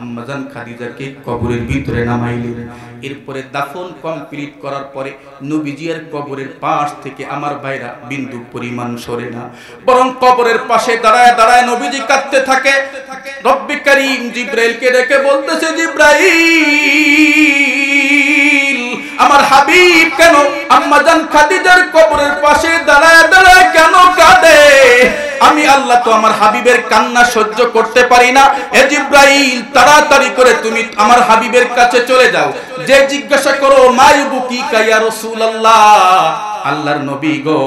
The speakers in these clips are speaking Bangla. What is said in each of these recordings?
আম্মাজান খাদিজাকে কবরের ভিতরে নামাইলেন। এরপরে দাফন কমপ্লিট করার পরে নবীজির কবরের পাশ থেকে আমার ভাইরা বিন্দু পরিমাণ সরে না, বরং কবরের পাশে দাঁড়ায় দাঁড়ায় নবীজি কাঁদতে থাকে। রব্বে কারীম জিবরাইলকে ডেকে বলতেছে, জিবরাইল, আমার হাবিব কেন আম্মাজান খাদিজার কবরের পাশে দাঁড়ায় দাঁড়ায় কেন কাঁদে? আমি আল্লাহ তো আমার হাবিবের কান্না সহ্য করতে পারি না। হে জিবরাইল, তাড়াতাড়ি করে তুমি আমার হাবিবের কাছে চলে যাও, যে জিজ্ঞাসা করো মায়ুবুকিকা ইয়া রাসূলুল্লাহ, আল্লাহর নবী গো,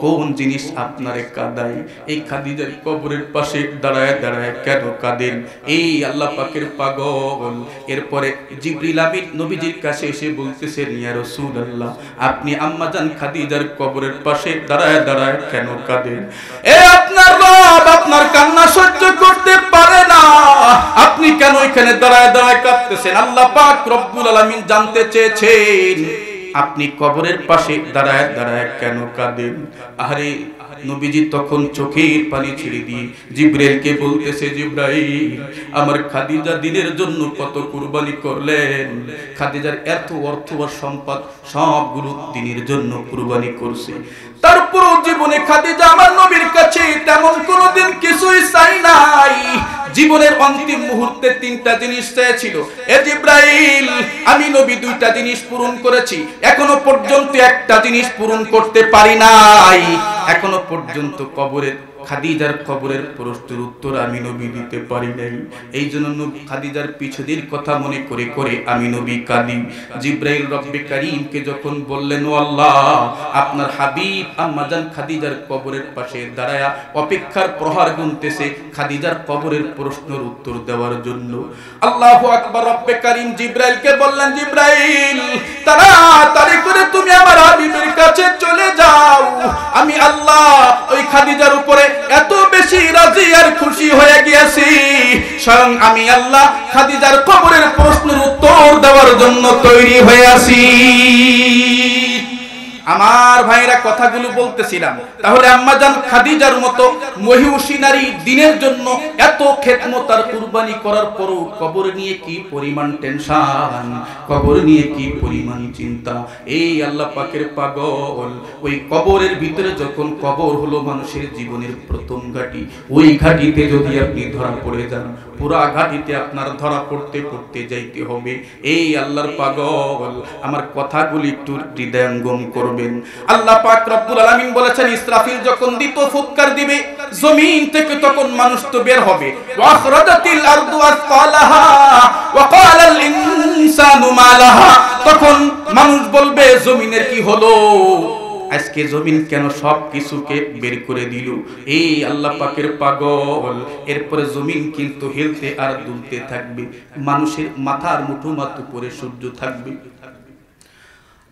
কোন জিনিস আপনারে কাঁদায়? এই খাদিজার কবরের পাশে দাঁড়ায় দাঁড়ায় কেন কাঁদেন? এই আল্লাহ পাকের পাগল। এরপরে জিবরিল আমিন নবীজির কাছে এসে বলতেছেন, ইয়া রাসূলুল্লাহ, আপনি আম্মাজান খাদিজার কবরের পাশে দাঁড়ায় দাঁড়ায় কেন কাঁদেন? আপনার রব আপনার কান্না সহ্য করতে পারে না, আপনি কেন এখানে দাঁড়ায় দাঁড়ায় কাঁদতেছেন? আল্লাহ পাক রব্বুল আলামিন জানতে চেয়েছেন আপনি কবরের পাশে দাঁড়ায় দাঁড়ায় কেন কাঁদেন? আরে নবীজি তখন চোখের পানি ছেড়ে দিয়ে জিবরাইলকে বলতেছে, জিবরাইল, আমার খাদিজা দিনের জন্য কত কুরবানি করলেন, খাদিজার এত অর্থ আর সম্পদ সবগুলো দিনের জন্য কুরবানি করছে, তারপর জীবনে খাদিজা আমার নবীর কাছে তেমন কোনোদিন কিছুই চাই নাই। জীবনের অন্তিম মুহূর্তে তিনটা জিনিস চেয়েছিল। এ জিবরাইল, আমি নবী দুইটা জিনিস পূরণ করেছি, এখনো পর্যন্ত একটা জিনিস পূরণ করতে পারি নাই। এখনো পর্যন্ত কবরের খাদিজার কবরের প্রশ্নের উত্তর আমি নবী দিতে পারি নাই। এই জন্য খাদিজার পিছনের কথা মনে করে করে আমি নবী কাঁদি। জিবরাইল রব্বে কারীমকে যখন বললেন, ও আল্লাহ, আপনার হাবিব আম্মাজান খাদিজার কবরের পাশে দাঁড়ায়া অপেক্ষার প্রহার গুনতেছে খাদিজার কবরের প্রশ্নের উত্তর দেওয়ার জন্য। আল্লাহু আকবার। রব্বে কারীম জিবরাইলকে বললেন, জিবরাইল, তাড়াতাড়ি করে তুমি আমার হাবিবের কাছে চলে যাও। আমি আল্লাহ ওই খাদিজার উপরে এত বেশি রাজি আর খুশি হয়ে গিয়েছি, স্বয়ং আমি আল্লাহ খাদিজার কবরের প্রশ্নের উত্তর দেওয়ার জন্য তৈরি হয়ে আছি। আমার ভাইরা কথাগুলো বলতেছিলাম, তাহলে আম্মাজান খাদিজার মতো মহিষী নারী দিনের জন্য এত খেদমত আর কুরবানি করার পরও কবর নিয়ে কি পরিমাণ টেনশন, কবর নিয়ে কি পরিমাণ চিন্তা। এই আল্লাহ পাকের পাগল, ওই কবরের ভিতরে যখন কবর হলো মানুষের জীবনের প্রথম ঘাঁটি, ওই ঘাঁটিতে যদি আপনি ধরা পড়ে যান, পুরা ঘাঁটিতে আপনার ধরা পড়তে পড়তে যাইতে হবে। এই আল্লাহর পাগল, আমার কথাগুলি একটু হৃদয়ঙ্গম করবেন। আল্লাহ পাক রব্বুল আলামিন বলেছেন, ইসরাফিল যখন দ্বিতীয় ফুৎকার দিবে, জমিন থেকে তখন মানুষ তো বের হবে। ওয়াখরাজাতিল আরদু আসফালাহা ওয়া ক্বালাল ইনসানু মা লাহা, তখন মানুষ বলবে জমিনের কি হলো, আজকে জমিন কেন সব কিছুকে বের করে দিল? এই আল্লাহ পাকের পাগল। এরপরে জমিন কিন্তু হেলতে আর দুলতে থাকবে, মানুষের মাথার মুঠো মাত্র উপরে সূর্য থাকবে,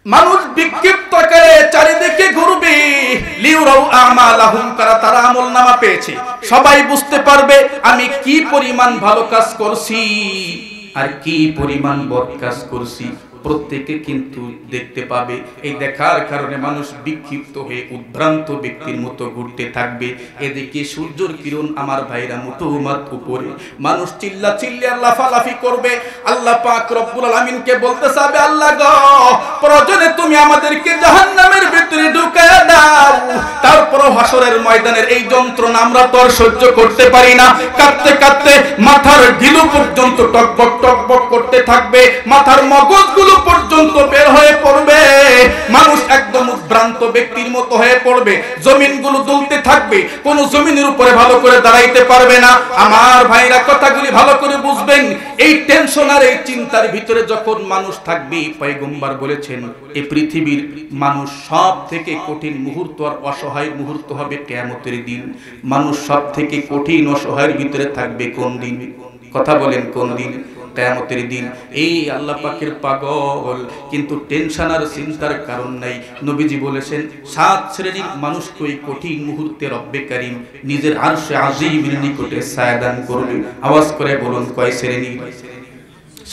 মানুষ বিক্ষিপ্ত করে চারিদিকে ঘুরবে। লিউরাউ আমালাহুম, তারা আমলনামা পেয়েছে, সবাই বুঝতে পারবে আমি কি পরিমাণ ভালো কাজ করছি আর কি পরিমাণ বদ কাজ করছি, প্রত্যেকে কিন্তু দেখতে পাবে। এই দেখার কারণে মানুষ বিক্ষিপ্ত হয়ে উদ্ভ্রান্ত ব্যক্তির মতো ঘুরতে থাকবে। এদিকে সূর্যের কিরণ আমার ভাইরা মুঠোমাত উপরে, মানুষ চিল্লা চিল্লা লাফালাফি করবে। আল্লাহ পাক রব্বুল আলামিনকে বলতে চাবে, আল্লাহ গো, প্রয়োজনে তুমি আমাদেরকে জাহান্নামের ভিতরে ঢুকায়া দাও, তারপর হাসরের ময়দানের এই যন্ত্রণা আমরা তো আর সহ্য করতে পারি না। কাঁদতে কাঁদতে মাথার গিলু পর্যন্ত টকবক টকবক করতে থাকবে, মাথার মগজগুলো পর্যন্ত বের হয়ে পড়বে, মানুষ একদম উদ্ভ্রান্ত ব্যক্তির মতো হয়ে পড়বে, জমিনগুলো দুলতে থাকবে, কোন জমিনের উপরে ভালো করে দাঁড়াইতে পারবে না। আমার ভাইরা কথাগুলি ভালো করে বুঝবেন। এই টেনশন আর এই চিন্তার ভিতরে যখন মানুষ থাকবে, পয়গম্বর বলেছেন এই পৃথিবীর মানুষ সব থেকে কঠিন মুহূর্ত আর অসহায় মুহূর্ত হবে কিয়ামতের দিন। মানুষ সব থেকে কঠিন অসহায়ের ভিতরে থাকবে কোন দিন? কথা বলেন, কোন দিন? কিয়ামতের দিন। এই আল্লাহ পাকের পাগল, কিন্তু টেনশন আর চিন্তার কারণ নাই। নবীজি বলেছেন 7 শ্রেণীর মানুষকে ওই কঠিন মুহূর্তে রব্বে কারীম নিজের আরশে আজিমের নিকটে ছায়া দান করবে। আওয়াজ করে বলুন, কয় শ্রেণী?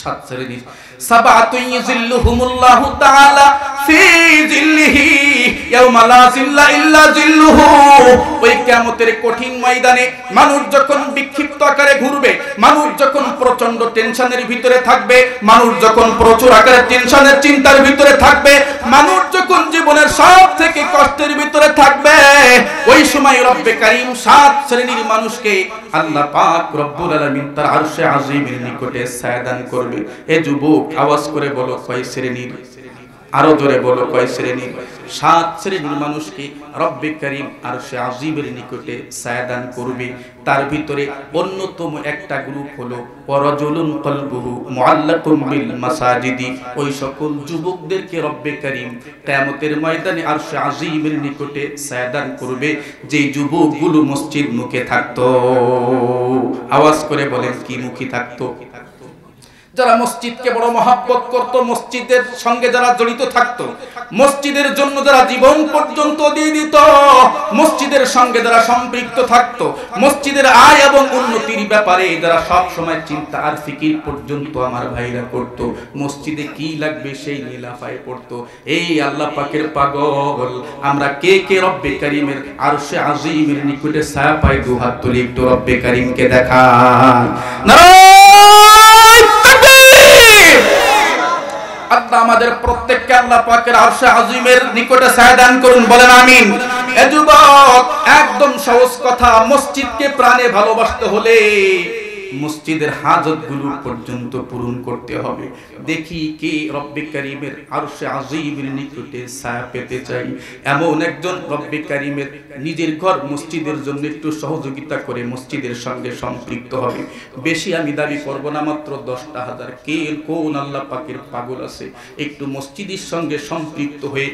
7 শ্রেণীর। সাবাতুন ইযিল্লুহুমুল্লাহু তাআলা ফি জিল্লিহি ইয়াউমা লা জিল্লা ইল্লা জিল্লুহু। ওই কিয়ামতের কঠিন ময়দানে মানুষ যখন বিক্ষিপ্ত আকারে ঘুরবে, মানুষ যখন প্রচন্ড টেনশনের ভিতরে থাকবে, মানুষ যখন প্রচুর আকারে টেনশনের চিন্তার ভিতরে থাকবে, মানুষ যখন জীবনের সব থেকে কষ্টের ভিতরে থাকবে, ওই সময় রব্বে কারীম 7 শ্রেণীর মানুষকে আল্লাহ পাক রব্বুল আলামিন তার আরশে আজিমের নিকটে ছায়া দান করবে। এ যুবক আওয়াজ করে বলো কয় শ্রেণীর? আরো জোরে বলো কয় শ্রেণীর? 7 শ্রেণীর মানুষকে রব্বে কারীম আরশে আজিমের নিকটে ছায়া দান করবে। তার ভিতরে অন্যতম একটা গ্রুপ হলো ওয়ারাজুলুন কলবুহু মুআল্লাকুম বিল মাসাজিদি। ওই সকল যুবকদেরকে রব্বে কারীম কিয়ামতের ময়দানে আরশে আজিমের নিকটে ছায়া দান করবে যে যুবকগুলো মসজিদ মুখে থাকতো। আওয়াজ করে বলেন কি মুখী থাকতো? যারা মসজিদকে বড় মহব্বত করত, মসজিদের সঙ্গে যারা জড়িত থাকতো, মসজিদের জন্য যারা জীবন পর্যন্ত দিয়ে দিত, মসজিদের সঙ্গে যারা সম্পৃক্ত থাকতো, মসজিদের আয় এবং উন্নতির ব্যাপারে যারা সব সময় চিন্তা আর ফিকির পর্যন্ত আমার ভাইরা করত, মসজিদে কি লাগবে সেই নীলাফায় পড়তো। এই আল্লাহ পাকের পাগল আমরা কে কে রব্বে কারীমের আরশে আজিমের নিকটে ছায়া পাই? দুহাত তুলে একটু রব্বে কারীমকে দেখান। আল্লাহ আমাদের প্রত্যেককে আল্লাহ পাকের আরশে আজিমের নিকটে ছায়া দান করুন, বলেন আমিন। এ যুবক, একদম সহজ কথা, মসজিদকে প্রাণে ভালোবাসতে হলে মসজিদের হাজতগুলো পর্যন্ত পূরণ করতে হবে। দেখি কে রব্বে কারীমের আরশে আজিমের নিকটে ছায়া পেতে চাই। এমন একজন রব্বে কারীমের নিজের ঘর মসজিদের জন্য একটু সহযোগিতা করে মসজিদের সঙ্গে সম্পৃক্ত হবে। বেশি আমি দাবি করব না, মাত্র 10টা হাজার। কে কোন আল্লাহ পাকের পাগল আছে একটু মসজিদের সঙ্গে সম্পৃক্ত হয়ে